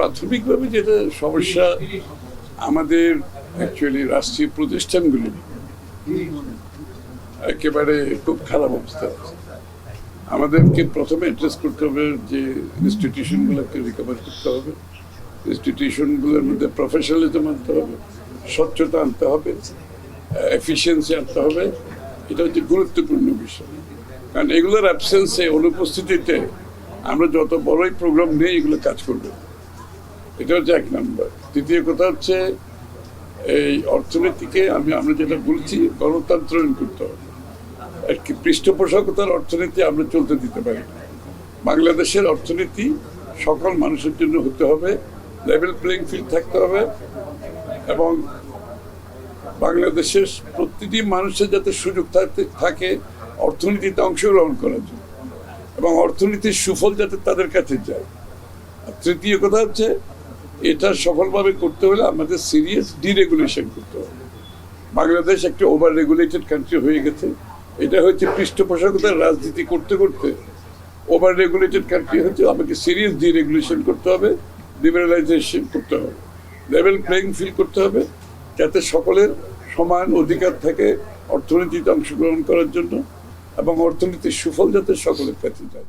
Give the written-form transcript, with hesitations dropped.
প্রাথমিকভাবে যেটা সমস্যা আমাদের অ্যাকচুয়ালি রাষ্ট্রীয় প্রতিষ্ঠানগুলি একেবারে খুব খারাপ অবস্থা আছে। আমাদেরকে প্রথমে অ্যাড্রেস করতে হবে যে ইনস্টিটিউশনগুলোকে রিকভার করতে হবে, ইনস্টিটিউশনগুলোর মধ্যে প্রফেশনালিজম আনতে হবে, স্বচ্ছতা আনতে হবে, এফিসিয়েন্সি আনতে হবে। এটা হচ্ছে গুরুত্বপূর্ণ বিষয়, কারণ এগুলোর অ্যাবসেন্সে, অনুপস্থিতিতে আমরা যত বড়ই প্রোগ্রাম নিয়ে এগুলো কাজ করবে। এটা হচ্ছে এক নম্বর। দ্বিতীয় কথা হচ্ছে এই অর্থনীতিকে আমরা যেটা বলছি গণতন্ত্রায়ন করতে হবে। একটি পৃষ্ঠপোষকতার অর্থনীতি আমরা চলতে দিতে পারি না। বাংলাদেশের অর্থনীতি সকল মানুষের জন্য হতে হবে, লেভেল প্লেইং ফিল্ড থাকতে হবে এবং বাংলাদেশের প্রতিটি মানুষের যাতে সুযোগ থাকে অর্থনীতিতে অংশগ্রহণ করার জন্য এবং অর্থনীতির সুফল যাতে তাদের কাছে যায়। আর তৃতীয় কথা হচ্ছে এটা সফলভাবে করতে হলে আমাদের সিরিয়াস ডিরেগুলেশন করতে হবে। বাংলাদেশ একটা ওভার রেগুলেটেড কান্ট্রি হয়ে গেছে। এটা হচ্ছে পৃষ্ঠপোষকতার রাজনীতি করতে করতে ওভার রেগুলেটেড কান্ট্রি হচ্ছে। আমাকে সিরিয়াস ডিরেগুলেশন করতে হবে, লিবারালাইজেশন করতে হবে, লেভেল প্লেইং ফিল্ড করতে হবে, যাতে সকলের সমান অধিকার থাকে অর্থনীতিতে অংশগ্রহণ করার জন্য এবং অর্থনীতির সুফল যাতে সকলের কাছে যায়।